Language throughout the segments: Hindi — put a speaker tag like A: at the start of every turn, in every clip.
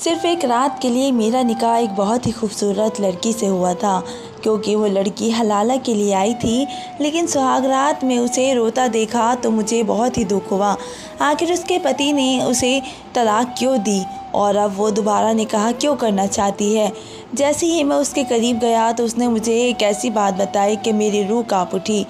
A: सिर्फ़ एक रात के लिए मेरा निकाह एक बहुत ही खूबसूरत लड़की से हुआ था, क्योंकि वो लड़की हलाला के लिए आई थी। लेकिन सुहाग रात में उसे रोता देखा तो मुझे बहुत ही दुख हुआ। आखिर उसके पति ने उसे तलाक क्यों दी और अब वो दोबारा निकाह क्यों करना चाहती है। जैसे ही मैं उसके करीब गया तो उसने मुझे एक ऐसी बात बताई कि मेरी रूह काँप उठी।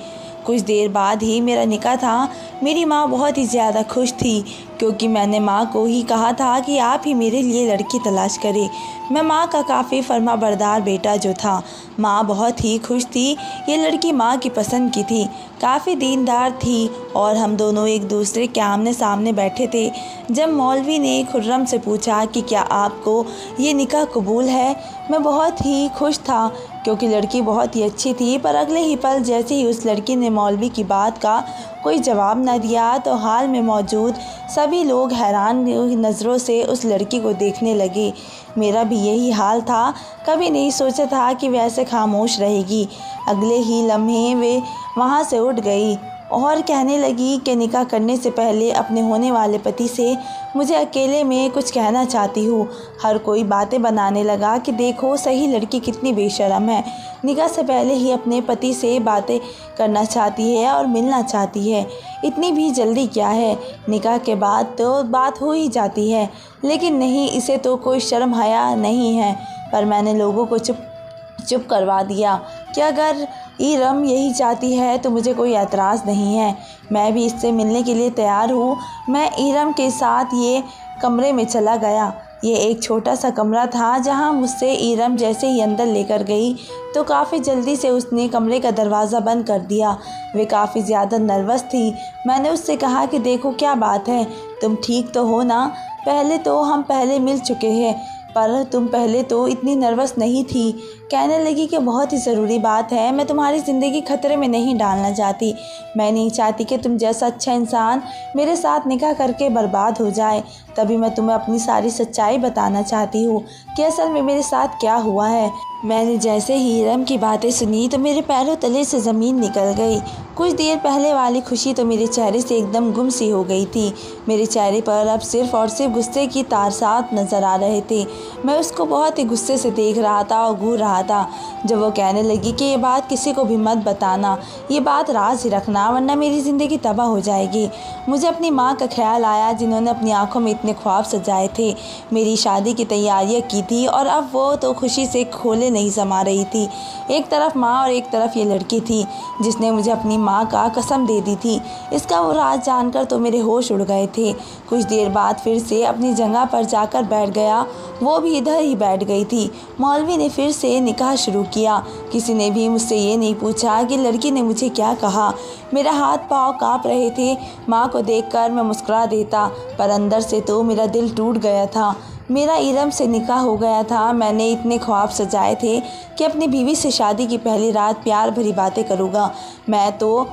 A: कुछ देर बाद ही मेरा निकाह था। मेरी माँ बहुत ही ज़्यादा खुश थी, क्योंकि मैंने माँ को ही कहा था कि आप ही मेरे लिए लड़की तलाश करें। मैं माँ का काफ़ी फर्माबरदार बेटा जो था। माँ बहुत ही खुश थी। ये लड़की माँ की पसंद की थी, काफ़ी दीनदार थी और हम दोनों एक दूसरे के आमने सामने बैठे थे। जब मौलवी ने खुर्रम से पूछा कि क्या आपको ये निकाह कबूल है, मैं बहुत ही खुश था, क्योंकि लड़की बहुत ही अच्छी थी। पर अगले ही पल जैसे ही उस लड़की ने मौलवी की बात का कोई जवाब न दिया तो हाल में मौजूद सभी लोग हैरान नज़रों से उस लड़की को देखने लगे। मेरा भी यही हाल था। कभी नहीं सोचा था कि वह ऐसे खामोश रहेगी। अगले ही लम्हे वे वहाँ से उठ गई और कहने लगी कि निकाह करने से पहले अपने होने वाले पति से मुझे अकेले में कुछ कहना चाहती हूँ। हर कोई बातें बनाने लगा कि देखो सही लड़की कितनी बेशर्म है, निकाह से पहले ही अपने पति से बातें करना चाहती है और मिलना चाहती है। इतनी भी जल्दी क्या है, निकाह के बाद तो बात हो ही जाती है। लेकिन नहीं, इसे तो कोई शर्म हया नहीं है। पर मैंने लोगों को चुप करवा दिया कि अगर ईरम यही चाहती है तो मुझे कोई एतराज़ नहीं है। मैं भी इससे मिलने के लिए तैयार हूँ। मैं ईरम के साथ ये कमरे में चला गया। ये एक छोटा सा कमरा था जहाँ मुझसे ईरम जैसे ही अंदर लेकर गई तो काफ़ी जल्दी से उसने कमरे का दरवाज़ा बंद कर दिया। वे काफ़ी ज़्यादा नर्वस थी। मैंने उससे कहा कि देखो क्या बात है, तुम ठीक तो हो ना? हम पहले मिल चुके हैं, पर तुम पहले तो इतनी नर्वस नहीं थी। कहने लगी कि बहुत ही ज़रूरी बात है, मैं तुम्हारी ज़िंदगी खतरे में नहीं डालना चाहती। मैं नहीं चाहती कि तुम जैसा अच्छा इंसान मेरे साथ निकाह करके बर्बाद हो जाए। तभी मैं तुम्हें अपनी सारी सच्चाई बताना चाहती हूँ कि असल में मेरे साथ क्या हुआ है। मैंने जैसे ही ईरम की बातें सुनी तो मेरे पैरों तले से ज़मीन निकल गई। कुछ देर पहले वाली खुशी तो मेरे चेहरे से एकदम गुम सी हो गई थी। मेरे चेहरे पर अब सिर्फ़ और सिर्फ गुस्से की तारसात नज़र आ रहे थे। मैं उसको बहुत ही गुस्से से देख रहा था और घूर रहा था। जब वो कहने लगी कि ये बात किसी को भी मत बताना, ये बात राज ही रखना, वरना मेरी ज़िंदगी तबाह हो जाएगी। मुझे अपनी माँ का ख्याल आया, जिन्होंने अपनी आँखों में इतने ख्वाब सजाए थे, मेरी शादी की तैयारियाँ की थी, और अब वो तो खुशी से खोले नहीं समा रही थी। एक तरफ माँ और एक तरफ ये लड़की थी जिसने मुझे अपनी माँ का कसम दे दी थी। इसका वो राज जानकर तो मेरे होश उड़ गए थे। कुछ देर बाद फिर से अपनी जगह पर जाकर बैठ गया। वो भी इधर ही बैठ गई थी। मौलवी ने फिर से निकाह शुरू किया। किसी ने भी मुझसे ये नहीं पूछा कि लड़की ने मुझे क्या कहा। मेरा हाथ पाँव काँप रहे थे। माँ को देखकर मैं मुस्कुरा देता, पर अंदर से तो मेरा दिल टूट गया था। मेरा ईरम से निकाह हो गया था। मैंने इतने ख्वाब सजाए थे कि अपनी बीवी से शादी की पहली रात प्यार भरी बातें करूँगा। मैं तो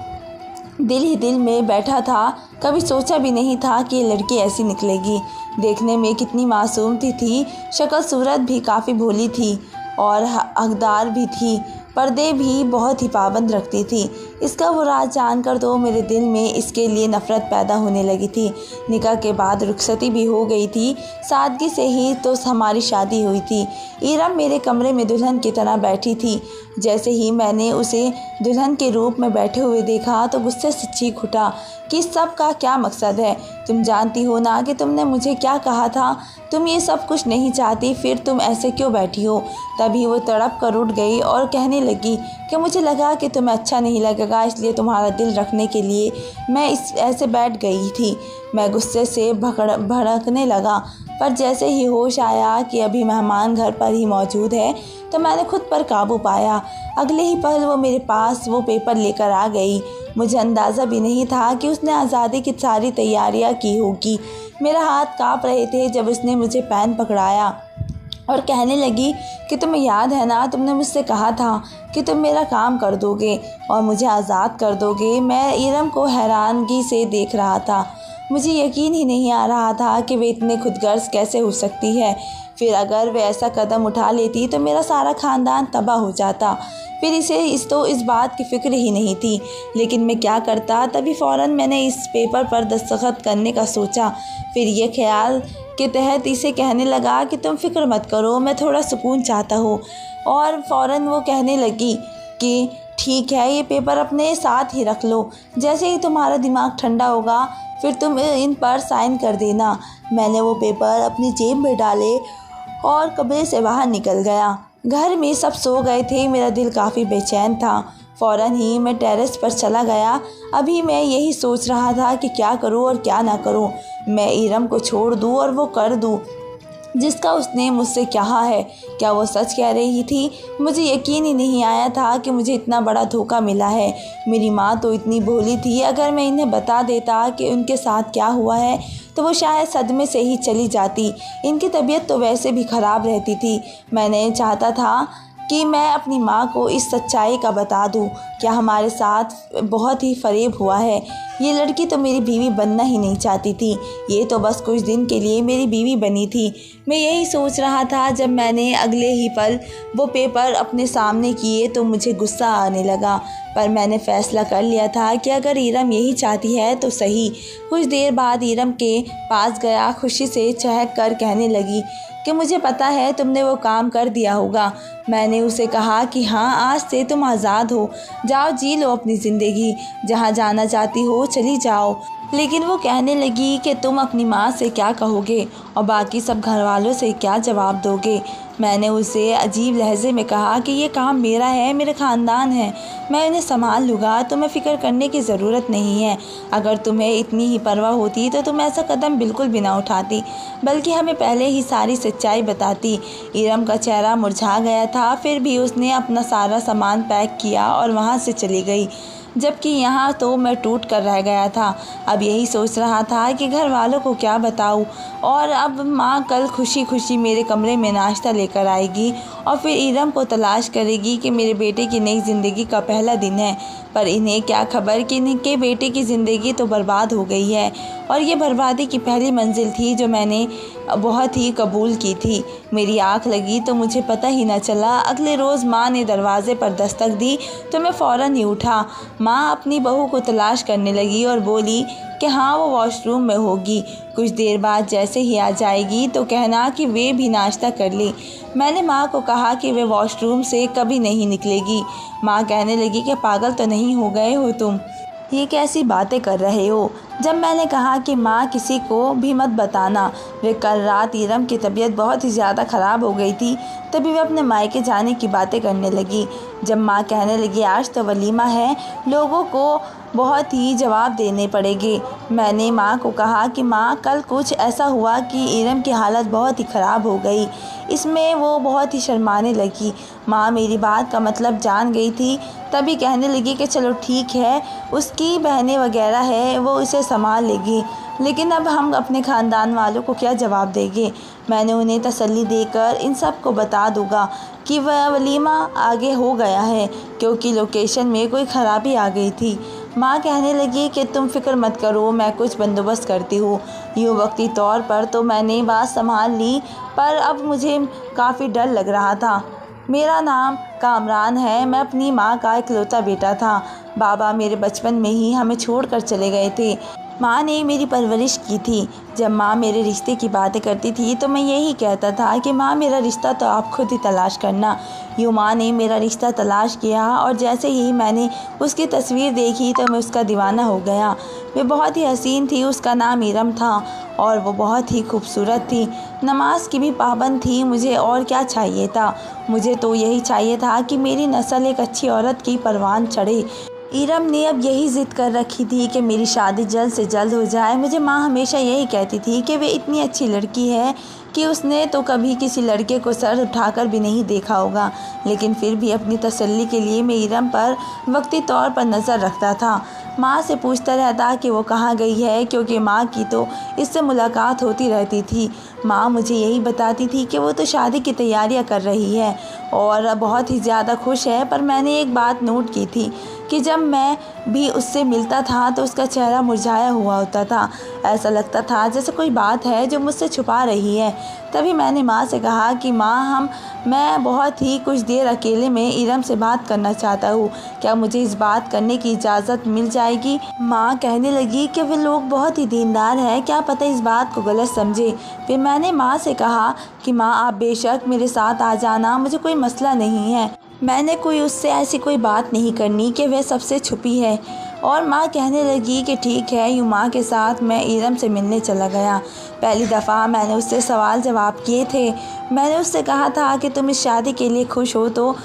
A: दिल ही दिल में बैठा था। कभी सोचा भी नहीं था कि ये लड़की ऐसी निकलेगी। देखने में कितनी मासूम थी, शक्ल सूरत भी काफ़ी भोली थी और हकदार भी थी। पर्दे भी बहुत ही पाबंद रखती थी। इसका वो राज जानकर तो मेरे दिल में इसके लिए नफ़रत पैदा होने लगी थी। निकाह के बाद रुखसती भी हो गई थी। सादगी से ही तो हमारी शादी हुई थी। ईरम मेरे कमरे में दुल्हन की तरह बैठी थी। जैसे ही मैंने उसे दुल्हन के रूप में बैठे हुए देखा तो गुस्से से चीख उठा कि इस सब का क्या मकसद है। तुम जानती हो ना कि तुमने मुझे क्या कहा था। तुम ये सब कुछ नहीं चाहती, फिर तुम ऐसे क्यों बैठी हो? तभी वो तड़प कर उठ गई और कहने लगी कि मुझे लगा कि तुम्हें अच्छा नहीं लगेगा, इसलिए तुम्हारा दिल रखने के लिए मैं ऐसे बैठ गई थी। मैं गुस्से से भड़कने लगा, पर जैसे ही होश आया कि अभी मेहमान घर पर ही मौजूद है तो मैंने खुद पर काबू पाया। अगले ही पल वो मेरे पास वो पेपर लेकर आ गई। मुझे अंदाज़ा भी नहीं था कि उसने आज़ादी की सारी तैयारियां की होगी। मेरा हाथ काँप रहे थे जब उसने मुझे पेन पकड़ाया और कहने लगी कि तुम्हें याद है ना, तुमने मुझसे कहा था कि तुम मेरा काम कर दोगे और मुझे आज़ाद कर दोगे। मैं ईरम को हैरानगी से देख रहा था। मुझे यकीन ही नहीं आ रहा था कि वे इतने खुदगर्ज कैसे हो सकती है। फिर अगर वे ऐसा कदम उठा लेती तो मेरा सारा ख़ानदान तबाह हो जाता। फिर इस बात की फ़िक्र ही नहीं थी। लेकिन मैं क्या करता? तभी फ़ौरन मैंने इस पेपर पर दस्तखत करने का सोचा। फिर ये ख्याल के तहत इसे कहने लगा कि तुम फिक्र मत करो, मैं थोड़ा सुकून चाहता हूँ। और फ़ौरन वो कहने लगी कि ठीक है, ये पेपर अपने साथ ही रख लो, जैसे ही तुम्हारा दिमाग ठंडा होगा फिर तुम इन पर साइन कर देना। मैंने वो पेपर अपनी जेब में डाले और कमरे से बाहर निकल गया। घर में सब सो गए थे, मेरा दिल काफ़ी बेचैन था। फ़ौरन ही मैं टेरेस पर चला गया। अभी मैं यही सोच रहा था कि क्या करूं और क्या ना करूं। मैं इरम को छोड़ दूं और वो कर दूं जिसका उसने मुझसे कहा है। क्या वो सच कह रही थी? मुझे यकीन ही नहीं आया था कि मुझे इतना बड़ा धोखा मिला है। मेरी माँ तो इतनी भोली थी, अगर मैं इन्हें बता देता कि उनके साथ क्या हुआ है तो वो शायद सदमे से ही चली जाती। इनकी तबीयत तो वैसे भी ख़राब रहती थी। मैंने चाहता था कि मैं अपनी माँ को इस सच्चाई का बता दूँ। क्या हमारे साथ बहुत ही फ़रेब हुआ है। ये लड़की तो मेरी बीवी बनना ही नहीं चाहती थी, ये तो बस कुछ दिन के लिए मेरी बीवी बनी थी। मैं यही सोच रहा था जब मैंने अगले ही पल वो पेपर अपने सामने किए तो मुझे गुस्सा आने लगा। पर मैंने फ़ैसला कर लिया था कि अगर इरम यही चाहती है तो सही। कुछ देर बाद इरम के पास गया, खुशी से चहक कर कहने लगी कि मुझे पता है तुमने वो काम कर दिया होगा। मैंने उसे कहा कि हाँ, आज से तुम आज़ाद हो, जाओ जी लो अपनी ज़िंदगी, जहाँ जाना चाहती हो चली जाओ। लेकिन वो कहने लगी कि तुम अपनी माँ से क्या कहोगे और बाकी सब घर वालों से क्या जवाब दोगे। मैंने उसे अजीब लहजे में कहा कि ये काम मेरा है, मेरे ख़ानदान है, मैं इन्हें संभाल लूँगा, तुम्हें फ़िक्र करने की ज़रूरत नहीं है। अगर तुम्हें इतनी ही परवाह होती तो तुम ऐसा कदम बिल्कुल भी ना उठाती, बल्कि हमें पहले ही सारी सच्चाई बताती। इरम का चेहरा मुरझा गया था, फिर भी उसने अपना सारा सामान पैक किया और वहाँ से चली गई, जबकि यहाँ तो मैं टूट कर रह गया था। अब यही सोच रहा था कि घर वालों को क्या बताऊँ। और अब माँ कल खुशी खुशी मेरे कमरे में नाश्ता लेकर आएगी और फिर इरम को तलाश करेगी कि मेरे बेटे की नई ज़िंदगी का पहला दिन है। पर इन्हें क्या खबर कि इनके बेटे की ज़िंदगी तो बर्बाद हो गई है, और ये बर्बादी की पहली मंजिल थी जो मैंने बहुत ही कबूल की थी। मेरी आँख लगी तो मुझे पता ही न चला। अगले रोज़ माँ ने दरवाज़े पर दस्तक दी तो मैं फ़ौरन ही उठा। माँ अपनी बहू को तलाश करने लगी और बोली कि हाँ, वो वॉशरूम में होगी, कुछ देर बाद जैसे ही आ जाएगी तो कहना कि वे भी नाश्ता कर ले। मैंने माँ को कहा कि वे वॉशरूम से कभी नहीं निकलेगी। माँ कहने लगी कि पागल तो नहीं हो गए हो तुम, ये कैसी बातें कर रहे हो। जब मैंने कहा कि माँ किसी को भी मत बताना, वे कल रात इरम की तबीयत बहुत ही ज़्यादा ख़राब हो गई थी, तभी वे अपने मायके जाने की बातें करने लगी। जब माँ कहने लगी आज तो वलीमा है, लोगों को बहुत ही जवाब देने पड़ेंगे। मैंने माँ को कहा कि माँ कल कुछ ऐसा हुआ कि इरम की हालत बहुत ही ख़राब हो गई। इसमें वो बहुत ही शर्माने लगी। माँ मेरी बात का मतलब जान गई थी, तभी कहने लगी कि चलो ठीक है, उसकी बहनें वगैरह है, वो उसे संभाल लेगी, लेकिन अब हम अपने ख़ानदान वालों को क्या जवाब देंगे। मैंने उन्हें तसल्ली देकर इन सब को बता दूँगा कि वह वलीमा आगे हो गया है, क्योंकि लोकेशन में कोई ख़राबी आ गई थी। माँ कहने लगी कि तुम फ़िक्र मत करो, मैं कुछ बंदोबस्त करती हूँ। यूँ वक्ती तौर पर तो मैंने बात संभाल ली, पर अब मुझे काफ़ी डर लग रहा था। मेरा नाम कामरान है, मैं अपनी माँ का इकलौता बेटा था। बाबा मेरे बचपन में ही हमें छोड़कर चले गए थे। माँ ने मेरी परवरिश की थी। जब माँ मेरे रिश्ते की बातें करती थी तो मैं यही कहता था कि माँ मेरा रिश्ता तो आप खुद ही तलाश करना। यूँ माँ ने मेरा रिश्ता तलाश किया और जैसे ही मैंने उसकी तस्वीर देखी तो मैं उसका दीवाना हो गया। वे बहुत ही हसीन थी, उसका नाम इरम था और वो बहुत ही खूबसूरत थी, नमाज की भी पाबंद थी। मुझे और क्या चाहिए था। मुझे तो यही चाहिए था कि मेरी नस्ल एक अच्छी औरत की परवान चढ़े। इरम ने अब यही ज़िद कर रखी थी कि मेरी शादी जल्द से जल्द हो जाए। मुझे माँ हमेशा यही कहती थी कि वे इतनी अच्छी लड़की है कि उसने तो कभी किसी लड़के को सर उठाकर भी नहीं देखा होगा, लेकिन फिर भी अपनी तसल्ली के लिए मैं इरम पर वक्ती तौर पर नज़र रखता था। माँ से पूछता रहता कि वो कहाँ गई है, क्योंकि माँ की तो इससे मुलाकात होती रहती थी। माँ मुझे यही बताती थी कि वो तो शादी की तैयारियाँ कर रही है और बहुत ही ज़्यादा खुश है। पर मैंने एक बात नोट की थी कि जब मैं भी उससे मिलता था तो उसका चेहरा मुरझाया हुआ होता था। ऐसा लगता था जैसे कोई बात है जो मुझसे छुपा रही है। तभी मैंने माँ से कहा कि माँ, मैं बहुत ही कुछ देर अकेले में इरम से बात करना चाहता हूँ, क्या मुझे इस बात करने की इजाज़त मिल जाएगी? माँ कहने लगी कि वे लोग बहुत ही दीनदार हैं, क्या पता इस बात को गलत समझे। फिर मैंने माँ से कहा कि माँ, आप बेशक मेरे साथ आ जाना, मुझे कोई मसला नहीं है। मैंने कोई उससे ऐसी कोई बात नहीं करनी कि वह सबसे छुपी है। और माँ कहने लगी कि ठीक है। यूँ माँ के साथ मैं इरम से मिलने चला गया। पहली दफ़ा मैंने उससे सवाल जवाब किए थे। मैंने उससे कहा था कि तुम इस शादी के लिए खुश हो, तो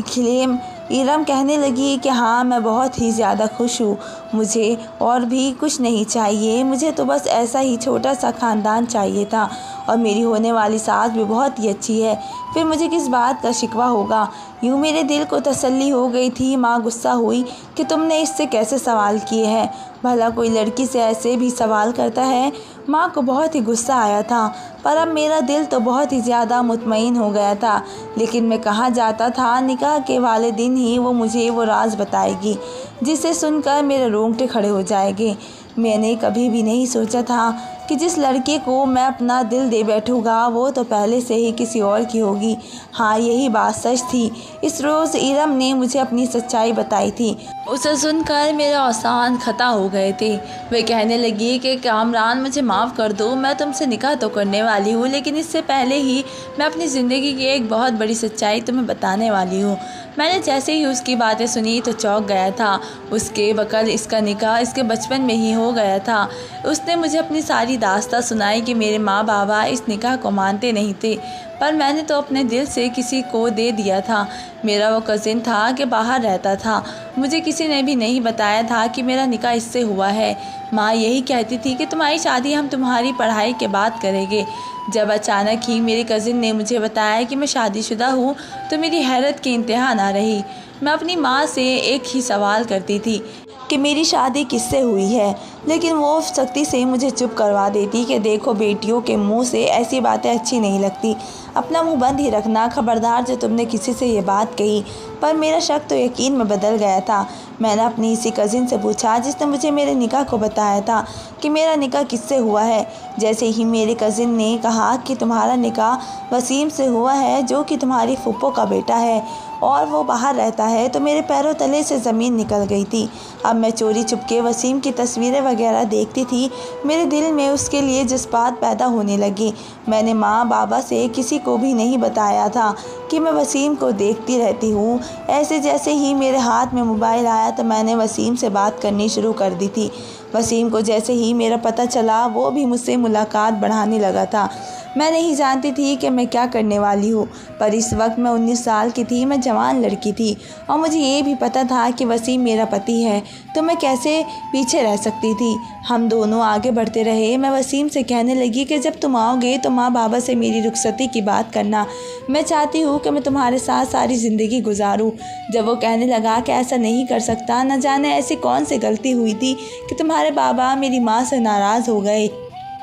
A: खिलेम इरम कहने लगी कि हाँ, मैं बहुत ही ज़्यादा खुश हूँ, मुझे और भी कुछ नहीं चाहिए, मुझे तो बस ऐसा ही छोटा सा ख़ानदान चाहिए था, और मेरी होने वाली सास भी बहुत ही अच्छी है, फिर मुझे किस बात का शिकवा होगा। यूँ मेरे दिल को तसल्ली हो गई थी। माँ गुस्सा हुई कि तुमने इससे कैसे सवाल किए हैं, भला कोई लड़की से ऐसे भी सवाल करता है। माँ को बहुत ही गुस्सा आया था, पर अब मेरा दिल तो बहुत ही ज़्यादा मुतमईन हो गया था। लेकिन मैं कहाँ जाता था, निकाह के वाले दिन ही वो मुझे वो राज बताएगी जिसे सुनकर मेरे रोंगटे खड़े हो जाएंगे। मैंने कभी भी नहीं सोचा था कि जिस लड़के को मैं अपना दिल दे बैठूँगा वो तो पहले से ही किसी और की होगी। हाँ, यही बात सच थी। इस रोज़ इरम ने मुझे अपनी सच्चाई बताई थी। उसे सुनकर मेरे औसान खता हो गए थे। वे कहने लगी कि कामरान, मुझे माफ़ कर दो, मैं तुमसे निकाह तो करने वाली हूँ, लेकिन इससे पहले ही मैं अपनी ज़िंदगी की एक बहुत बड़ी सच्चाई तुम्हें बताने वाली हूँ। मैंने जैसे ही उसकी बातें सुनी तो चौंक गया था। उसके बकल इसका निकाह इसके बचपन में ही हो गया था। उसने मुझे अपनी सारी दास्तां सुनाई कि मेरे माँ बाबा इस निकाह को मानते नहीं थे, पर मैंने तो अपने दिल से किसी को दे दिया था। मेरा वो कज़िन था कि बाहर रहता था। मुझे किसी ने भी नहीं बताया था कि मेरा निकाह इससे हुआ है। माँ यही कहती थी कि तुम्हारी शादी हम तुम्हारी पढ़ाई के बाद करेंगे। जब अचानक ही मेरे कज़िन ने मुझे बताया कि मैं शादीशुदा हूँ तो मेरी हैरत की इंतहा ना रही। मैं अपनी माँ से एक ही सवाल करती थी कि मेरी शादी किससे हुई है, लेकिन वो सख्ती से मुझे चुप करवा देती कि देखो, बेटियों के मुंह से ऐसी बातें अच्छी नहीं लगती, अपना मुंह बंद ही रखना, खबरदार जो तुमने किसी से ये बात कही। पर मेरा शक तो यकीन में बदल गया था। मैंने अपनी इसी कज़िन से पूछा जिसने मुझे मेरे निकाह को बताया था कि मेरा निकाह किससे हुआ है। जैसे ही मेरे कज़िन ने कहा कि तुम्हारा निकाह वसीम से हुआ है, जो कि तुम्हारी फूफो का बेटा है और वो बाहर रहता है, तो मेरे पैरों तले से ज़मीन निकल गई थी। अब मैं चोरी चुपके वसीम की तस्वीरें वगैरह देखती थी। मेरे दिल में उसके लिए जज्बात पैदा होने लगे। मैंने माँ बाबा से किसी को भी नहीं बताया था कि मैं वसीम को देखती रहती हूँ। ऐसे जैसे ही मेरे हाथ में मोबाइल आया तो मैंने वसीम से बात करनी शुरू कर दी थी। वसीम को जैसे ही मेरा पता चला वो भी मुझसे मुलाकात बढ़ाने लगा था। मैं नहीं जानती थी कि मैं क्या करने वाली हूँ, पर इस वक्त मैं 19 साल की थी, मैं जवान लड़की थी और मुझे ये भी पता था कि वसीम मेरा पति है, तो मैं कैसे पीछे रह सकती थी। हम दोनों आगे बढ़ते रहे। मैं वसीम से कहने लगी कि जब तुम आओगे तो माँ बाबा से मेरी रुखसती की बात करना, मैं चाहती हूँ कि मैं तुम्हारे साथ सारी ज़िंदगी गुजारूँ। जब वो कहने लगा कि ऐसा नहीं कर सकता, न जाने ऐसी कौन सी गलती हुई थी कि तुम्हारे बाबा मेरी माँ से नाराज़ हो गए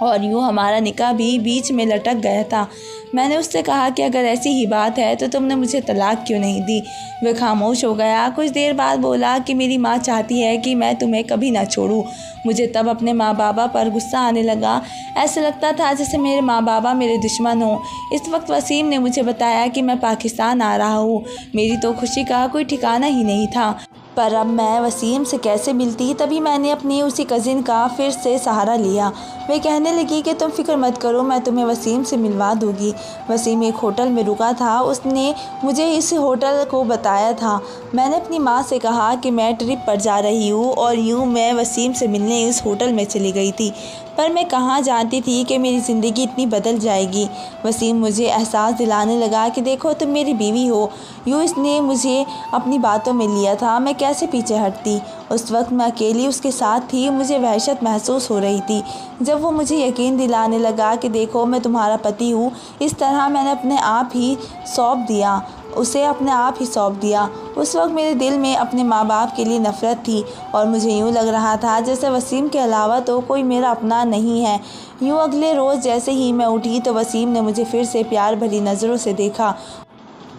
A: और यूँ हमारा निकाह भी बीच में लटक गया था। मैंने उससे कहा कि अगर ऐसी ही बात है तो तुमने मुझे तलाक क्यों नहीं दी। वह खामोश हो गया। कुछ देर बाद बोला कि मेरी माँ चाहती है कि मैं तुम्हें कभी ना छोड़ूं। मुझे तब अपने माँ बाबा पर गुस्सा आने लगा। ऐसा लगता था जैसे मेरे माँ बाबा मेरे दुश्मन हों। इस वक्त वसीम ने मुझे बताया कि मैं पाकिस्तान आ रहा हूँ। मेरी तो खुशी का कोई ठिकाना ही नहीं था। पर अब मैं वसीम से कैसे मिलती। तभी मैंने अपनी उसी कज़िन का फिर से सहारा लिया। वे कहने लगी कि तुम फिक्र मत करो, मैं तुम्हें वसीम से मिलवा दूँगी। वसीम एक होटल में रुका था, उसने मुझे इस होटल को बताया था। मैंने अपनी माँ से कहा कि मैं ट्रिप पर जा रही हूँ और यूँ मैं वसीम से मिलने इस होटल में चली गई थी, पर मैं कहाँ जानती थी कि मेरी ज़िंदगी इतनी बदल जाएगी। वसीम मुझे एहसास दिलाने लगा कि देखो, तुम मेरी बीवी हो। यूँ इसने मुझे अपनी बातों में लिया था, मैं कैसे पीछे हटती। उस वक्त मैं अकेली उसके साथ थी। मुझे वहशत महसूस हो रही थी जब वो मुझे यकीन दिलाने लगा कि देखो, मैं तुम्हारा पति हूँ। इस तरह मैंने अपने आप ही सौंप दिया, उसे अपने आप ही सौंप दिया। उस वक्त मेरे दिल में अपने माँ बाप के लिए नफ़रत थी और मुझे यूँ लग रहा था जैसे वसीम के अलावा तो कोई मेरा अपना नहीं है। यूँ अगले रोज़ जैसे ही मैं उठी तो वसीम ने मुझे फिर से प्यार भरी नज़रों से देखा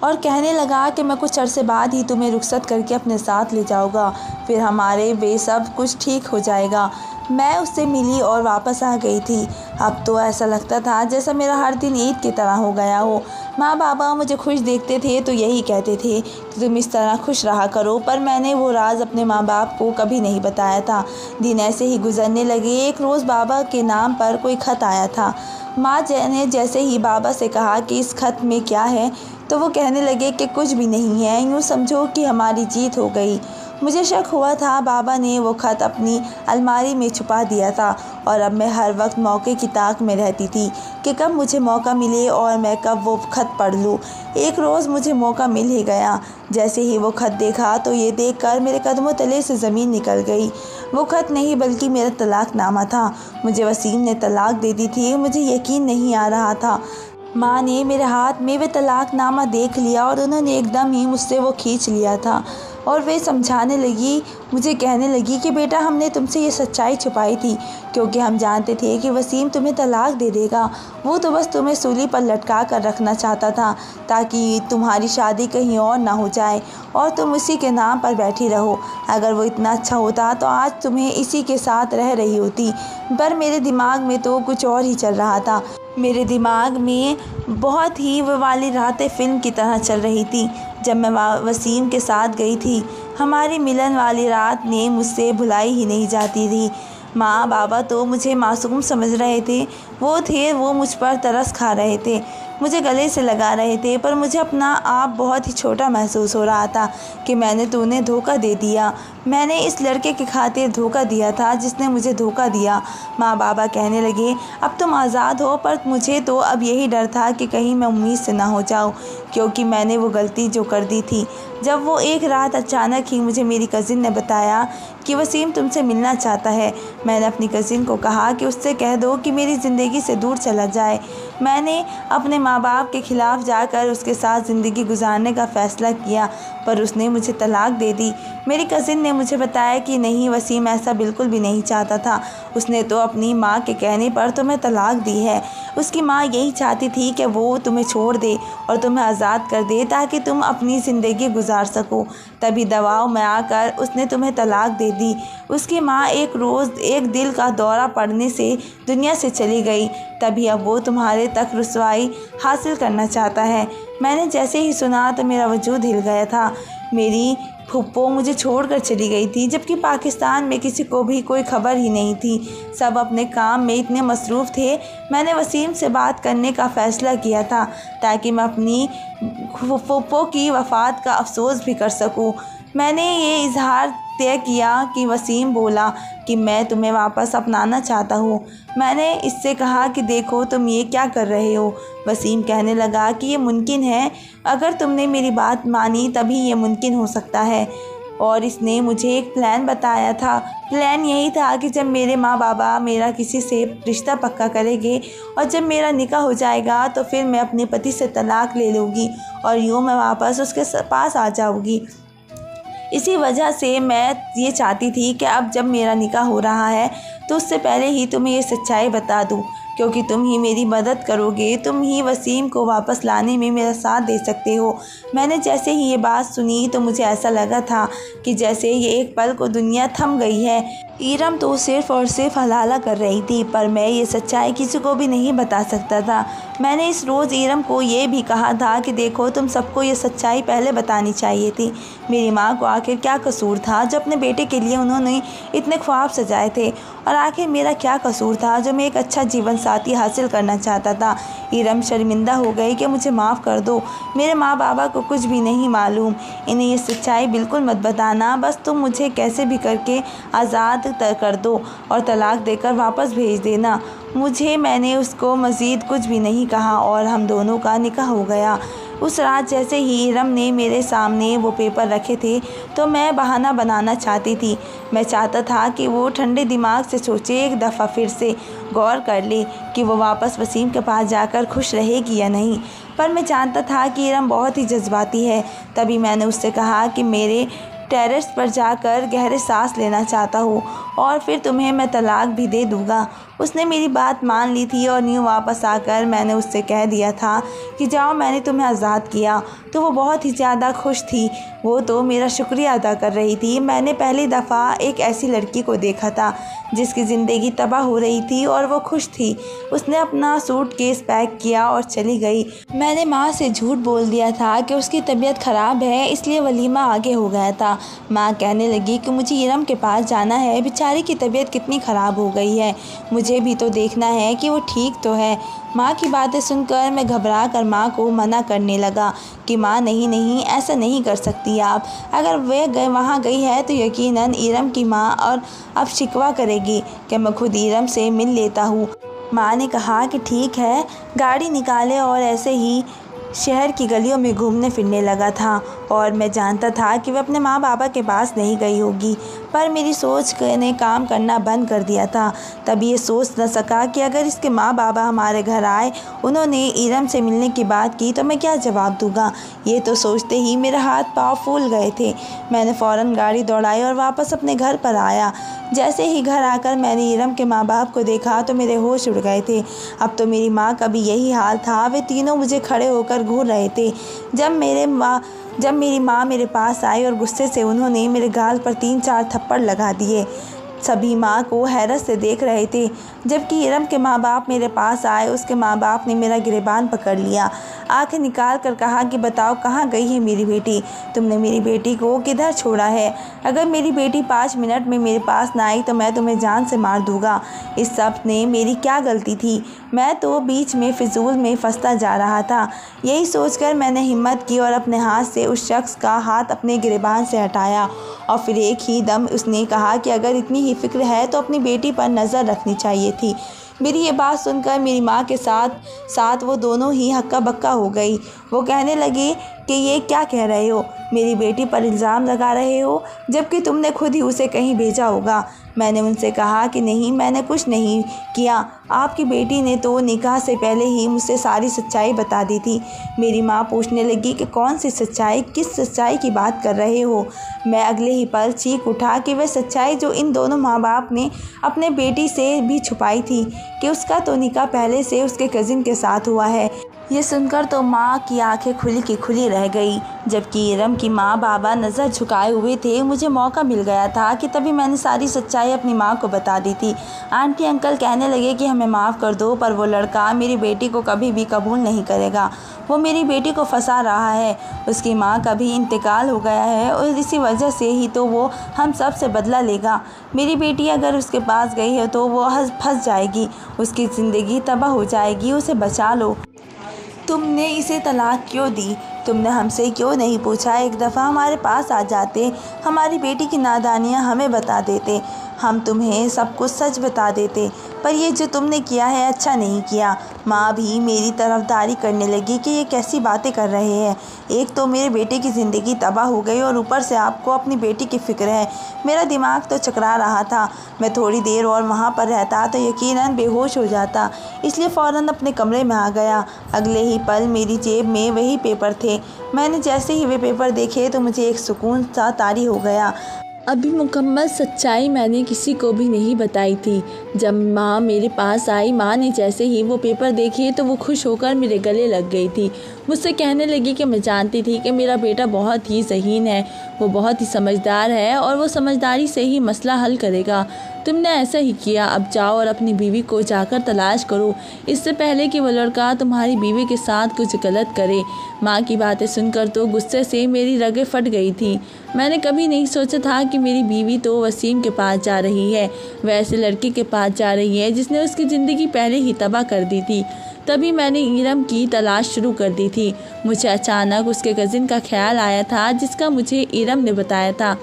A: और कहने लगा कि मैं कुछ अरसे बाद ही तुम्हें रुखसत करके अपने साथ ले जाऊँगा, फिर हमारे वे सब कुछ ठीक हो जाएगा। मैं उससे मिली और वापस आ गई थी। अब तो ऐसा लगता था जैसा मेरा हर दिन ईद की तरह हो गया हो। माँ बाबा मुझे खुश देखते थे तो यही कहते थे कि तुम इस तरह खुश रहा करो, पर मैंने वो राज अपने माँ बाप को कभी नहीं बताया था। दिन ऐसे ही गुजरने लगे। एक रोज़ बाबा के नाम पर कोई खत आया था। माँ ने जैसे ही बाबा से कहा कि इस खत में क्या है, तो वो कहने लगे कि कुछ भी नहीं है, यूँ समझो कि हमारी जीत हो गई। मुझे शक हुआ था बाबा ने वो खत अपनी अलमारी में छुपा दिया था और अब मैं हर वक्त मौके की ताक में रहती थी कि कब मुझे मौका मिले और मैं कब वो खत पढ़ लूँ। एक रोज़ मुझे मौका मिल ही गया। जैसे ही वो खत देखा तो ये देखकर मेरे कदमों तले से ज़मीन निकल गई। वो खत नहीं बल्कि मेरा तलाक़नामा था। मुझे वसीम ने तलाक दे दी थी। मुझे यकीन नहीं आ रहा था। माँ ने मेरे हाथ में वे तलाक़नामा देख लिया और उन्होंने एकदम ही मुझसे वो खींच लिया था और वे समझाने लगी, मुझे कहने लगी कि बेटा हमने तुमसे ये सच्चाई छुपाई थी क्योंकि हम जानते थे कि वसीम तुम्हें तलाक दे देगा। वो तो बस तुम्हें सूली पर लटका कर रखना चाहता था ताकि तुम्हारी शादी कहीं और ना हो जाए और तुम उसी के नाम पर बैठी रहो। अगर वो इतना अच्छा होता तो आज तुम्हें इसी के साथ रह रही होती। पर मेरे दिमाग में तो कुछ और ही चल रहा था। मेरे दिमाग में बहुत ही वो वाली रातें फ़िल्म की तरह चल रही थी जब मैं वसीम के साथ गई थी। हमारी मिलन वाली रात ने मुझसे भुलाई ही नहीं जाती थी। माँ बाबा तो मुझे मासूम समझ रहे थे। वो मुझ पर तरस खा रहे थे, मुझे गले से लगा रहे थे, पर मुझे अपना आप बहुत ही छोटा महसूस हो रहा था कि मैंने तो उन्हें धोखा दे दिया। मैंने इस लड़के की खातिर धोखा दिया था जिसने मुझे धोखा दिया। माँ बाबा कहने लगे अब तुम आज़ाद हो, पर मुझे तो अब यही डर था कि कहीं मैं उम्मीद से ना हो जाऊँ, क्योंकि मैंने वो गलती जो कर दी थी। जब वो एक रात अचानक ही मुझे मेरी कज़िन ने बताया कि वसीम तुमसे मिलना चाहता है, मैंने अपनी कज़िन को कहा कि उससे कह दो कि मेरी ज़िंदगी से दूर चला जाए। मैंने अपने माँ बाप के ख़िलाफ़ जाकर उसके साथ ज़िंदगी गुजारने का फ़ैसला किया, पर उसने मुझे तलाक दे दी। मेरी कज़िन ने मुझे बताया कि नहीं, वसीम ऐसा बिल्कुल भी नहीं चाहता था। उसने तो अपनी माँ के कहने पर तुम्हें तलाक दी है। उसकी माँ यही चाहती थी कि वो तुम्हें छोड़ दे और तुम्हें आज़ाद कर दे ताकि तुम अपनी ज़िंदगी गुजार सको। तभी दबाव में आकर उसने तुम्हें तलाक दे दी। उसकी माँ एक रोज़ एक दिल का दौरा पड़ने से दुनिया से चली गई। तभी अब वो तुम्हारे तक रुसवाई हासिल करना चाहता है। मैंने जैसे ही सुना तो मेरा वजूद हिल गया था। मेरी फूफो मुझे छोड़कर चली गई थी, जबकि पाकिस्तान में किसी को भी कोई खबर ही नहीं थी। सब अपने काम में इतने मसरूफ़ थे। मैंने वसीम से बात करने का फ़ैसला किया था ताकि मैं अपनी फूफो की वफ़ात का अफसोस भी कर सकूं। मैंने ये इजहार तय किया कि वसीम बोला कि मैं तुम्हें वापस अपनाना चाहता हूँ। मैंने इससे कहा कि देखो तुम ये क्या कर रहे हो। वसीम कहने लगा कि ये मुमकिन है, अगर तुमने मेरी बात मानी तभी ये मुमकिन हो सकता है। और इसने मुझे एक प्लान बताया था। प्लान यही था कि जब मेरे माँ बाबा मेरा किसी से रिश्ता पक्का करेंगे और जब मेरा निकाह हो जाएगा तो फिर मैं अपने पति से तलाक ले लूँगी और यूँ मैं वापस उसके पास आ जाऊँगी। इसी वजह से मैं ये चाहती थी कि अब जब मेरा निकाह हो रहा है तो उससे पहले ही तुम्हें ये सच्चाई बता दूं, क्योंकि तुम ही मेरी मदद करोगे। तुम ही वसीम को वापस लाने में मेरा साथ दे सकते हो। मैंने जैसे ही ये बात सुनी तो मुझे ऐसा लगा था कि जैसे ये एक पल को दुनिया थम गई है। ईरम तो सिर्फ़ और सिर्फ हलाला कर रही थी, पर मैं ये सच्चाई किसी को भी नहीं बता सकता था। मैंने इस रोज़ ईरम को ये भी कहा था कि देखो तुम सबको ये सच्चाई पहले बतानी चाहिए थी। मेरी माँ को आखिर क्या कसूर था जो अपने बेटे के लिए उन्होंने इतने ख्वाब सजाए थे, और आखिर मेरा क्या कसूर था जो मैं एक अच्छा जीवन साथी हासिल करना चाहता था। ईरम शर्मिंदा हो गई कि मुझे माफ़ कर दो, मेरे माँ बाबा को कुछ भी नहीं मालूम, इन्हें ये सच्चाई बिल्कुल मत बताना, बस तुम मुझे कैसे भी करके आज़ाद कर दो और तलाक देकर वापस भेज देना मुझे। मैंने उसको मज़ीद कुछ भी नहीं कहा और हम दोनों का निकाह हो गया। उस रात जैसे ही ईरम ने मेरे सामने वो पेपर रखे थे तो मैं बहाना बनाना चाहती थी। मैं चाहता था कि वो ठंडे दिमाग से सोचे, एक दफ़ा फिर से गौर कर ले कि वो वापस वसीम के पास जाकर खुश रहेगी या नहीं। पर मैं जानता था कि ईरम बहुत ही जज्बाती है। तभी मैंने उससे कहा कि मेरे टेरेस पर जाकर गहरे सांस लेना चाहता हूँ और फिर तुम्हें मैं तलाक भी दे दूँगा। उसने मेरी बात मान ली थी और न्यू वापस आकर मैंने उससे कह दिया था कि जाओ, मैंने तुम्हें आज़ाद किया। तो वो बहुत ही ज़्यादा खुश थी। वो तो मेरा शुक्रिया अदा कर रही थी। मैंने पहली दफ़ा एक ऐसी लड़की को देखा था जिसकी ज़िंदगी तबाह हो रही थी और वो खुश थी। उसने अपना सूटकेस पैक किया और चली गई। मैंने माँ से झूठ बोल दिया था कि उसकी तबीयत ख़राब है, इसलिए वलीमा आगे हो गया था। माँ कहने लगी कि मुझे इरम के पास जाना है, बेचारी की तबीयत कितनी ख़राब हो गई है, मुझे भी तो देखना है कि वो ठीक तो है। माँ की बातें सुनकर मैं घबरा कर माँ को मना करने लगा कि माँ नहीं, ऐसा नहीं कर सकती आप। अगर वे वहाँ गई है तो यकीनन इरम की माँ और अब शिकवा करेगी कि मैं खुद इरम से मिल लेता हूँ। माँ ने कहा कि ठीक है। गाड़ी निकाले और ऐसे ही शहर की गलियों में घूमने फिरने लगा था और मैं जानता था कि वह अपने माँ बाबा के पास नहीं गई होगी, पर मेरी सोच ने काम करना बंद कर दिया था। तब ये सोच न सका कि अगर इसके माँ बाबा हमारे घर आए, उन्होंने इरम से मिलने की बात की तो मैं क्या जवाब दूंगा। ये तो सोचते ही मेरे हाथ पाँव फूल गए थे। मैंने फ़ौरन गाड़ी दौड़ाई और वापस अपने घर पर आया। जैसे ही घर आकर मैंने इरम के माँ बाप को देखा तो मेरे होश उड़ गए थे। अब तो मेरी माँ का भी यही हाल था। वे तीनों मुझे खड़े होकर घूर रहे थे। जब मेरी माँ मेरे पास आई और गुस्से से उन्होंने मेरे गाल पर 3-4 थप्पड़ लगा दिए। सभी माँ को हैरत से देख रहे थे। जबकि इरम के माँ बाप मेरे पास आए, उसके माँ बाप ने मेरा गिरेबान पकड़ लिया, आंखें निकाल कर कहा कि बताओ कहाँ गई है मेरी बेटी, तुमने मेरी बेटी को किधर छोड़ा है। अगर मेरी बेटी 5 मिनट में मेरे पास ना आई तो मैं तुम्हें जान से मार दूँगा। इस सब ने मेरी क्या गलती थी, मैं तो बीच में फिजूल में फंसता जा रहा था। यही सोचकर मैंने हिम्मत की और अपने हाथ से उस शख्स का हाथ अपने गिरेबान से हटाया और फिर एक ही दम उसने कहा कि अगर इतनी ही फिक्र है तो अपनी बेटी पर नज़र रखनी चाहिए थी। मेरी ये बात सुनकर मेरी माँ के साथ वो दोनों ही हक्का बक्का हो गई। वो कहने लगी कि ये क्या कह रहे हो, मेरी बेटी पर इल्ज़ाम लगा रहे हो जबकि तुमने खुद ही उसे कहीं भेजा होगा। मैंने उनसे कहा कि नहीं, मैंने कुछ नहीं किया। आपकी बेटी ने तो निकाह से पहले ही मुझसे सारी सच्चाई बता दी थी। मेरी माँ पूछने लगी कि कौन सी सच्चाई, किस सच्चाई की बात कर रहे हो। मैं अगले ही पल चीख उठा कि वह सच्चाई जो इन दोनों माँ बाप ने अपने बेटी से भी छुपाई थी कि उसका तो निकाह पहले से उसके कज़िन के साथ हुआ है। ये सुनकर तो माँ की आंखें खुली की खुली रह गई। जबकि इरम की माँ बाबा नज़र झुकाए हुए थे। मुझे मौका मिल गया था कि तभी मैंने सारी सच्चाई अपनी माँ को बता दी थी। आंटी अंकल कहने लगे कि हमें माफ़ कर दो, पर वो लड़का मेरी बेटी को कभी भी कबूल नहीं करेगा। वो मेरी बेटी को फंसा रहा है। उसकी माँ का भी इंतकाल हो गया है और इसी वजह से ही तो वो हम सब से बदला लेगा। मेरी बेटी अगर उसके पास गई है तो वो फंस जाएगी, उसकी ज़िंदगी तबाह हो जाएगी। उसे बचा लो। तुमने इसे तलाक क्यों दी? तुमने हमसे क्यों नहीं पूछा? एक दफ़ा हमारे पास आ जाते, हमारी बेटी की नादानियाँ हमें बता देते, हम तुम्हें सब कुछ सच बता देते। पर ये जो तुमने किया है अच्छा नहीं किया। माँ भी मेरी तरफदारी करने लगी कि ये कैसी बातें कर रहे हैं। एक तो मेरे बेटे की ज़िंदगी तबाह हो गई और ऊपर से आपको अपनी बेटी की फ़िक्र है। मेरा दिमाग तो चकरा रहा था। मैं थोड़ी देर और वहाँ पर रहता तो यकीनन बेहोश हो जाता, इसलिए फ़ौरन अपने कमरे में आ गया। अगले ही पल मेरी जेब में वही पेपर थे। मैंने जैसे ही वे पेपर देखे तो मुझे एक सुकून सा तारी हो गया।
B: अभी मुकम्मल सच्चाई मैंने किसी को भी नहीं बताई थी। जब माँ मेरे पास आई, माँ ने जैसे ही वो पेपर देखे तो वो खुश होकर मेरे गले लग गई थी। मुझसे कहने लगी कि मैं जानती थी कि मेरा बेटा बहुत ही ज़हीन है, वो बहुत ही समझदार है और वो समझदारी से ही मसला हल करेगा। तुमने ऐसा ही किया। अब जाओ और अपनी बीवी को जाकर तलाश करो, इससे पहले कि वो लड़का तुम्हारी बीवी के साथ कुछ गलत करे। माँ की बातें सुनकर तो गुस्से से मेरी रगें फट गई थी। मैंने कभी नहीं सोचा था कि मेरी बीवी तो वसीम के पास जा रही है, वैसे लड़के के पास जा रही है जिसने उसकी ज़िंदगी पहले ही तबाह कर दी थी। तभी मैंने इरम की तलाश शुरू कर दी थी। मुझे अचानक उसके कज़िन का ख्याल आया था जिसका मुझे इरम ने बताया था।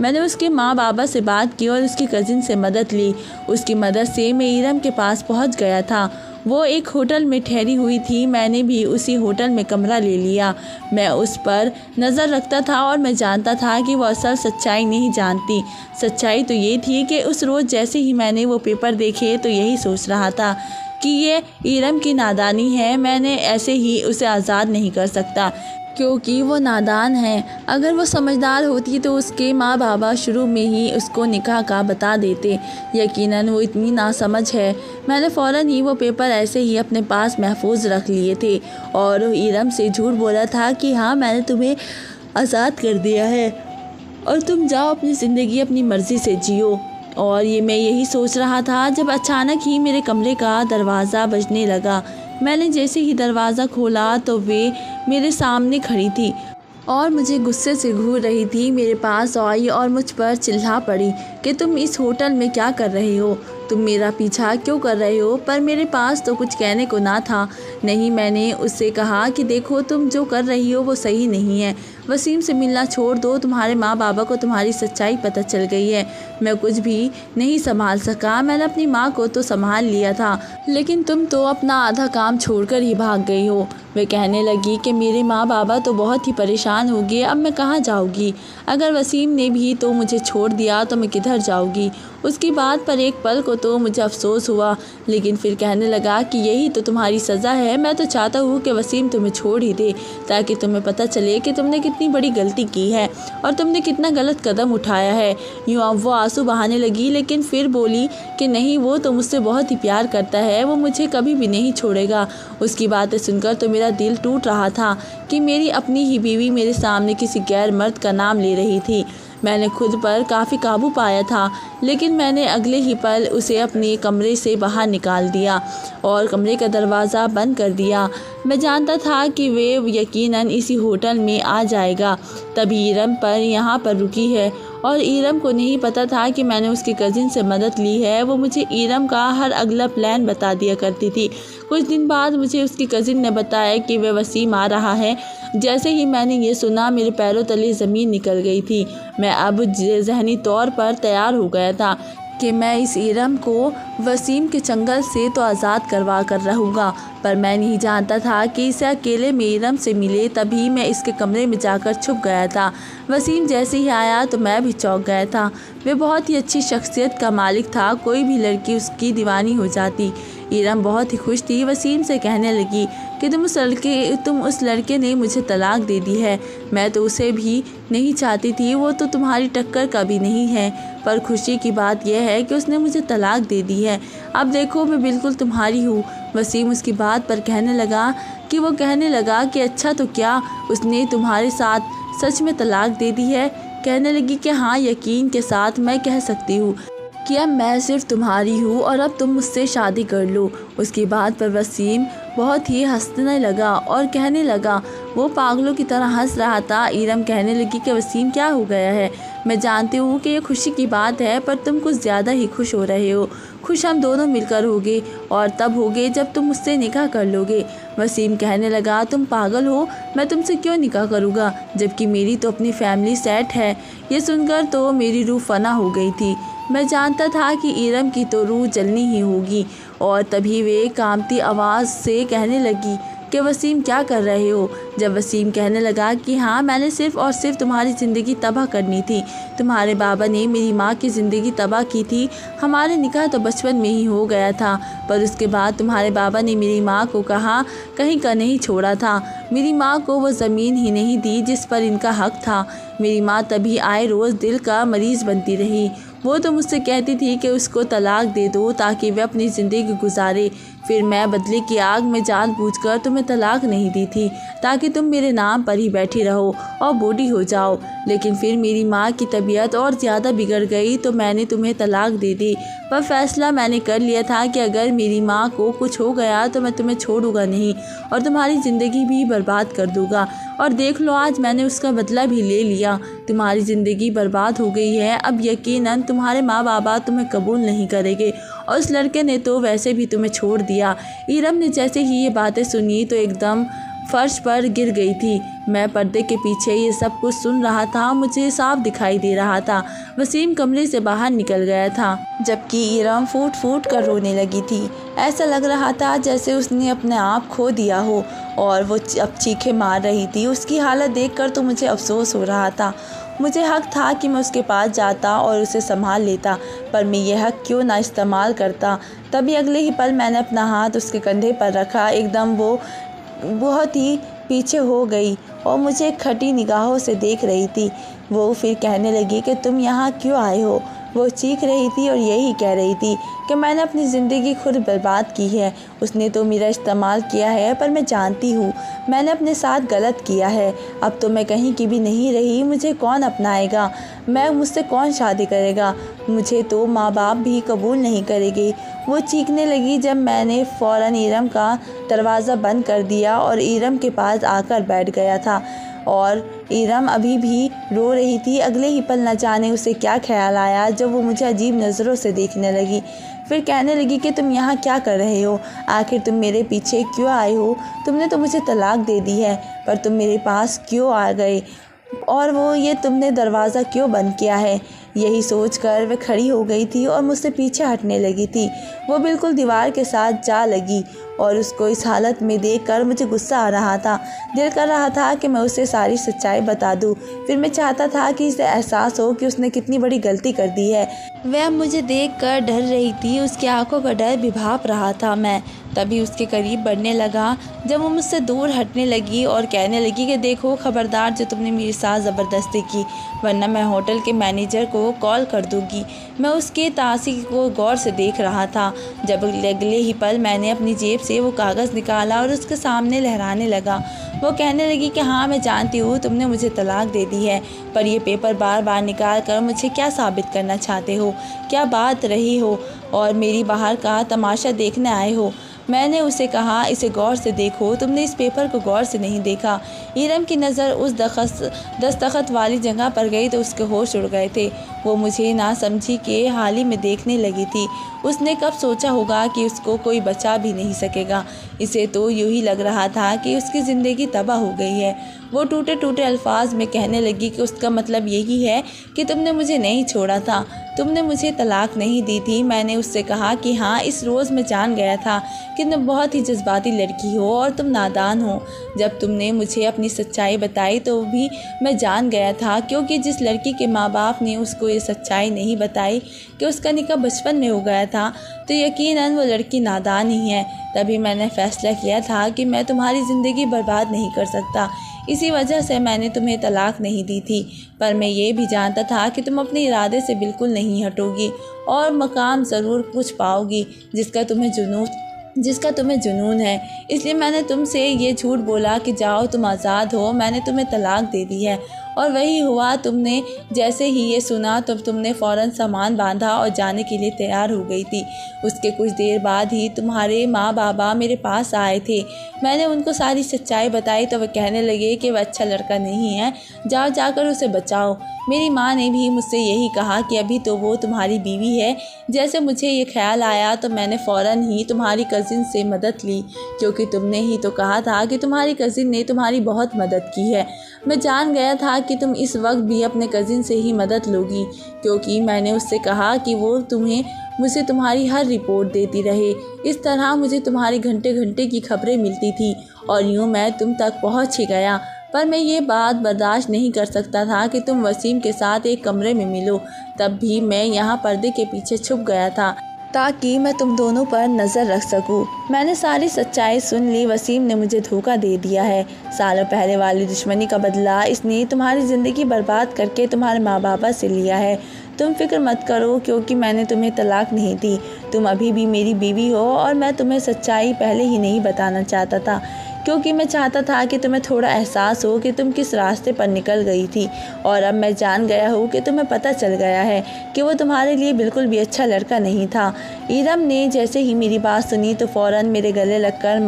B: मैंने उसके माँ बाबा से बात की और उसकी कज़िन से मदद ली। उसकी मदद से मैं इरम के पास पहुंच गया था। वो एक होटल में ठहरी हुई थी। मैंने भी उसी होटल में कमरा ले लिया। मैं उस पर नज़र रखता था और मैं जानता था कि वो असल सच्चाई नहीं जानती। सच्चाई तो ये थी कि उस रोज़ जैसे ही मैंने वो पेपर देखे तो यही सोच रहा था कि ये इरम की नादानी है, मैंने ऐसे ही उसे आज़ाद नहीं कर सकता। क्योंकि वो नादान है। अगर वो समझदार होती तो उसके माँ बाबा शुरू में ही उसको निकाह का बता देते। यकीनन वो इतनी नासमझ है। मैंने फ़ौरन ही वो पेपर ऐसे ही अपने पास महफूज रख लिए थे और इरम से झूठ बोला था कि हाँ, मैंने तुम्हें आज़ाद कर दिया है और तुम जाओ अपनी ज़िंदगी अपनी मर्ज़ी से जियो। और मैं यही सोच रहा था जब अचानक ही मेरे कमरे का दरवाज़ा बजने लगा। मैंने जैसे ही दरवाज़ा खोला तो वे मेरे सामने खड़ी थी और मुझे गुस्से से घूर रही थी। मेरे पास आई और मुझ पर चिल्ला पड़ी कि तुम इस होटल में क्या कर रहे हो, तुम मेरा पीछा क्यों कर रहे हो। पर मेरे पास तो कुछ कहने को ना था। नहीं, मैंने उससे कहा कि देखो, तुम जो कर रही हो वो सही नहीं है। वसीम से मिलना छोड़ दो। तुम्हारे माँ बाबा को तुम्हारी सच्चाई पता चल गई है। मैं कुछ भी नहीं संभाल सका। मैंने अपनी माँ को तो संभाल लिया था, लेकिन तुम तो अपना आधा काम छोड़कर ही भाग गई हो। वे कहने लगी कि मेरे माँ बाबा तो बहुत ही परेशान हो गए, अब मैं कहाँ जाऊँगी। अगर वसीम ने भी तो मुझे छोड़ दिया तो मैं किधर जाऊँगी। उसकी बात पर एक पल को तो मुझे अफसोस हुआ, लेकिन फिर कहने लगा कि यही तो तुम्हारी सज़ा है। मैं तो चाहता हूँ कि वसीम तुम्हें छोड़ ही दे, ताकि तुम्हें पता चले कि तुमने कितनी बड़ी गलती की है और तुमने कितना गलत कदम उठाया है। यूँ अब वो आंसू बहाने लगी, लेकिन फिर बोली कि नहीं, वो तो मुझसे बहुत ही प्यार करता है, वो मुझे कभी भी नहीं छोड़ेगा। उसकी बातें सुनकर तो मेरा दिल टूट रहा था कि मेरी अपनी ही बीवी मेरे सामने किसी गैर मर्द का नाम ले रही थी। मैंने खुद पर काफ़ी काबू पाया था, लेकिन मैंने अगले ही पल उसे अपने कमरे से बाहर निकाल दिया और कमरे का दरवाज़ा बंद कर दिया। मैं जानता था कि वे यकीनन इसी होटल में आ जाएगा, तभी इरम पर यहाँ पर रुकी है और इरम को नहीं पता था कि मैंने उसकी कज़िन से मदद ली है। वो मुझे इरम का हर अगला प्लान बता दिया करती थी। कुछ दिन बाद मुझे उसकी कज़िन ने बताया कि वह वसीम आ रहा है। जैसे ही मैंने ये सुना, मेरे पैरों तले ज़मीन निकल गई थी। मैं अब ज़हनी तौर पर तैयार हो गया था कि मैं इस इरम को वसीम के चंगल से तो आज़ाद करवा कर रहूँगा, पर मैं नहीं जानता था कि इसे अकेले में इरम से मिले। तभी मैं इसके कमरे में जाकर छुप गया था। वसीम जैसे ही आया तो मैं भी चौंक गया था। वह बहुत ही अच्छी शख्सियत का मालिक था, कोई भी लड़की उसकी दीवानी हो जाती। इरम बहुत ही खुश थी। वसीम से कहने लगी कि तुम उस लड़के ने मुझे तलाक दे दी है। मैं तो उसे भी नहीं चाहती थी, वो तो तुम्हारी टक्कर का भी नहीं है, पर खुशी की बात यह है कि उसने मुझे तलाक दे दी है। अब देखो, मैं बिल्कुल तुम्हारी हूँ। वसीम उसकी बात पर कहने लगा कि अच्छा तो क्या उसने तुम्हारे साथ सच में तलाक दे दी है। कहने लगी कि हाँ, यकीन के साथ मैं कह सकती हूँ कि अब मैं सिर्फ तुम्हारी हूँ और अब तुम मुझसे शादी कर लो। उसकी बात पर वसीम बहुत ही हंसने लगा और कहने लगा, वो पागलों की तरह हंस रहा था। इरम कहने लगी कि वसीम, क्या हो गया है। मैं जानती हूँ कि ये खुशी की बात है, पर तुम कुछ ज़्यादा ही खुश हो रहे हो। खुश हम दोनों मिलकर होगे और तब होगे जब तुम मुझसे निकाह कर लोगे। वसीम कहने लगा, तुम पागल हो, मैं तुमसे क्यों निकाह करूँगा, जबकि मेरी तो अपनी फैमिली सेट है। ये सुनकर तो मेरी रूह फना हो गई थी। मैं जानता था कि इरम की तो रूह जलनी ही होगी। और तभी वे कांपती आवाज़ से कहने लगी कि वसीम, क्या कर रहे हो। जब वसीम कहने लगा कि हाँ, मैंने सिर्फ़ और सिर्फ तुम्हारी ज़िंदगी तबाह करनी थी। तुम्हारे बाबा ने मेरी माँ की ज़िंदगी तबाह की थी। हमारे निकाह तो बचपन में ही हो गया था, पर उसके बाद तुम्हारे बाबा ने मेरी माँ को कहीं का नहीं छोड़ा था। मेरी माँ को वो ज़मीन ही नहीं दी जिस पर इनका हक था। मेरी माँ तभी आए रोज़ दिल का मरीज़ बनती रही। वो तो मुझसे कहती थी कि उसको तलाक दे दो ताकि वह अपनी ज़िंदगी गुजारे। फिर मैं बदले की आग में जानबूझकर तुम्हें तलाक नहीं दी थी ताकि तुम मेरे नाम पर ही बैठी रहो और बूढ़ी हो जाओ। लेकिन फिर मेरी माँ की तबीयत और ज़्यादा बिगड़ गई तो मैंने तुम्हें तलाक दे दी। पर फैसला मैंने कर लिया था कि अगर मेरी माँ को कुछ हो गया तो मैं तुम्हें छोड़ूंगा नहीं और तुम्हारी ज़िंदगी भी बर्बाद कर दूंगा। और देख लो, आज मैंने उसका बदला भी ले लिया। तुम्हारी ज़िंदगी बर्बाद हो गई है। अब यकीनन तुम्हारे माँ बाबा तुम्हें कबूल नहीं करेंगे और उस लड़के ने तो वैसे भी तुम्हें छोड़ दिया। इरम ने जैसे ही ये बातें सुनी तो एकदम फर्श पर गिर गई थी। मैं पर्दे के पीछे ये सब कुछ सुन रहा था। मुझे साफ दिखाई दे रहा था वसीम कमरे से बाहर निकल गया था, जबकि इरम फूट फूट कर रोने लगी थी। ऐसा लग रहा था जैसे उसने अपने आप खो दिया हो और वो अब चीखें मार रही थी। उसकी हालत देखकर तो मुझे अफसोस हो रहा था। मुझे हक था कि मैं उसके पास जाता और उसे संभाल लेता, पर मैं यह हक क्यों ना इस्तेमाल करता। तभी अगले ही पल मैंने अपना हाथ उसके कंधे पर रखा। एकदम वो बहुत ही
A: पीछे हो गई और मुझे खटी निगाहों से देख रही थी। वो फिर कहने लगी कि तुम यहाँ क्यों आए हो। वो चीख रही थी और यही कह रही थी कि मैंने अपनी ज़िंदगी खुद बर्बाद की है। उसने तो मेरा इस्तेमाल किया है, पर मैं जानती हूँ मैंने अपने साथ गलत किया है। अब तो मैं कहीं की भी नहीं रही, मुझे कौन अपनाएगा, मुझसे कौन शादी करेगा, मुझे तो माँ बाप भी कबूल नहीं करेंगे। वो चीखने लगी जब मैंने फ़ौरन इरम का दरवाज़ा बंद कर दिया और इरम के पास आकर बैठ गया था। और इरम अभी भी रो रही थी। अगले ही पल न जाने उसे क्या ख्याल आया जब वो मुझे अजीब नज़रों से देखने लगी। फिर कहने लगी कि तुम यहाँ क्या कर रहे हो, आखिर तुम मेरे पीछे क्यों आए हो। तुमने तो मुझे तलाक दे दी है, पर तुम मेरे पास क्यों आ गए, और वो ये तुमने दरवाज़ा क्यों बंद किया है। यही सोचकर वह खड़ी हो गई थी और मुझसे पीछे हटने लगी थी। वो बिल्कुल दीवार के साथ जा लगी और उसको इस हालत में देखकर मुझे गुस्सा आ रहा था। दिल कर रहा था कि मैं उसे सारी सच्चाई बता दूं। फिर मैं चाहता था कि इसे एहसास हो कि उसने कितनी बड़ी गलती कर दी है। वह मुझे देखकर डर रही थी, उसकी आंखों का डर भी भाप रहा था। मैं तभी उसके करीब बढ़ने लगा जब वो मुझसे दूर हटने लगी और कहने लगी कि देखो खबरदार जो तुमने मेरे साथ ज़बरदस्ती की, वरना मैं होटल के मैनेजर को कॉल कर दूंगी। मैं उसके तासीर को गौर से देख रहा था जब अगले ही पल मैंने अपनी जेब से वो कागज़ निकाला और उसके सामने लहराने लगा। वो कहने लगी कि हाँ मैं जानती हूँ तुमने मुझे तलाक दे दी है, पर ये पेपर बार बार निकाल कर मुझे क्या साबित करना चाहते हो, क्या बात रही हो और मेरी बाहर का तमाशा देखने आए हो। मैंने उसे कहा इसे गौर से देखो, तुमने इस पेपर को गौर से नहीं देखा। इरम की नज़र उस दस्तखत वाली जगह पर गई तो उसके होश उड़ गए थे। वो मुझे ना समझी के हाल ही में देखने लगी थी। उसने कब सोचा होगा कि उसको कोई बचा भी नहीं सकेगा। इसे तो यूँ ही लग रहा था कि उसकी ज़िंदगी तबाह हो गई है। वो टूटे टूटे अल्फाज में कहने लगी कि उसका मतलब यही है कि तुमने मुझे नहीं छोड़ा था, तुमने मुझे तलाक नहीं दी थी। मैंने उससे कहा कि हाँ इस रोज़ मैं जान गया था कि तुम बहुत ही जज्बाती लड़की हो और तुम नादान हो। जब तुमने मुझे अपनी सच्चाई बताई तो भी मैं जान गया था, क्योंकि जिस लड़की के माँ बाप ने उसको ये सच्चाई नहीं बताई कि उसका निकाह बचपन में हो गया था, तो यकीनन वो लड़की नादान ही है। तभी मैंने फ़ैसला किया था कि मैं तुम्हारी ज़िंदगी बर्बाद नहीं कर सकता। इसी वजह से मैंने तुम्हें तलाक नहीं दी थी, पर मैं ये भी जानता था कि तुम अपने इरादे से बिल्कुल नहीं हटोगी और मकाम ज़रूर कुछ पाओगी जिसका तुम्हें जुनून है। इसलिए मैंने तुमसे ये झूठ बोला कि जाओ तुम आज़ाद हो, मैंने तुम्हें तलाक दे दी है। और वही हुआ। तुमने जैसे ही ये सुना तब तुमने फ़ौरन सामान बांधा और जाने के लिए तैयार हो गई थी। उसके कुछ देर बाद ही तुम्हारे माँ बाबा मेरे पास आए थे। मैंने उनको सारी सच्चाई बताई तो वह कहने लगे कि वह अच्छा लड़का नहीं है, जाओ जाकर उसे बचाओ। मेरी माँ ने भी मुझसे यही कहा कि अभी तो वो तुम्हारी बीवी है। जैसे मुझे ये ख्याल आया तो मैंने फ़ौरन ही तुम्हारी कज़िन से मदद ली, क्योंकि तुमने ही तो कहा था कि तुम्हारी कज़िन ने तुम्हारी बहुत मदद की है। मैं जान गया था कि तुम इस वक्त भी अपने कज़िन से ही मदद लोगी, क्योंकि मैंने उससे कहा कि वो मुझे तुम्हारी हर रिपोर्ट देती रहे। इस तरह मुझे तुम्हारी घंटे घंटे की खबरें मिलती थी और यूँ मैं तुम तक पहुँच ही गया। पर मैं ये बात बर्दाश्त नहीं कर सकता था कि तुम वसीम के साथ एक कमरे में मिलो। तब भी मैं यहाँ पर्दे के पीछे छुप गया था ताकि मैं तुम दोनों पर नज़र रख सकूं। मैंने सारी सच्चाई सुन ली। वसीम ने मुझे धोखा दे दिया है। सालों पहले वाली दुश्मनी का बदला इसने तुम्हारी ज़िंदगी बर्बाद करके तुम्हारे माँ बाप से लिया है। तुम फिक्र मत करो, क्योंकि मैंने तुम्हें तलाक नहीं दी। तुम अभी भी मेरी बीवी हो और मैं तुम्हें सच्चाई पहले ही नहीं बताना चाहता था, क्योंकि मैं चाहता था कि तुम्हें थोड़ा एहसास हो कि तुम किस रास्ते पर निकल गई थी। और अब मैं जान गया हूँ कि तुम्हें पता चल गया है कि वो तुम्हारे लिए बिल्कुल भी अच्छा लड़का नहीं था। इरम ने जैसे ही मेरी बात सुनी तो फ़ौरन मेरे गले लगकर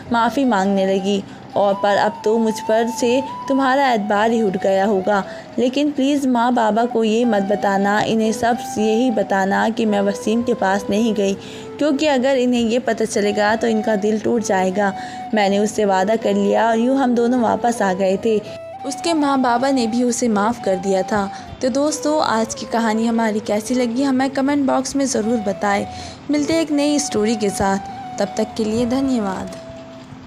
A: माफ़ी मांगने लगी। और पर अब तो मुझ पर से तुम्हारा एतबार ही उठ गया होगा। लेकिन प्लीज़ माँ बाबा को ये मत बताना, इन्हें सब यही बताना कि मैं वसीम के पास नहीं गई, क्योंकि अगर इन्हें ये पता चलेगा तो इनका दिल टूट जाएगा। मैंने उससे वादा कर लिया और यूँ हम दोनों वापस आ गए थे। उसके माँ बाबा ने भी उसे माफ़ कर दिया था। तो दोस्तों, आज की कहानी हमारी कैसी लगी हमें कमेंट बॉक्स में ज़रूर बताएं। मिलते हैं एक नई स्टोरी के साथ, तब तक के लिए धन्यवाद।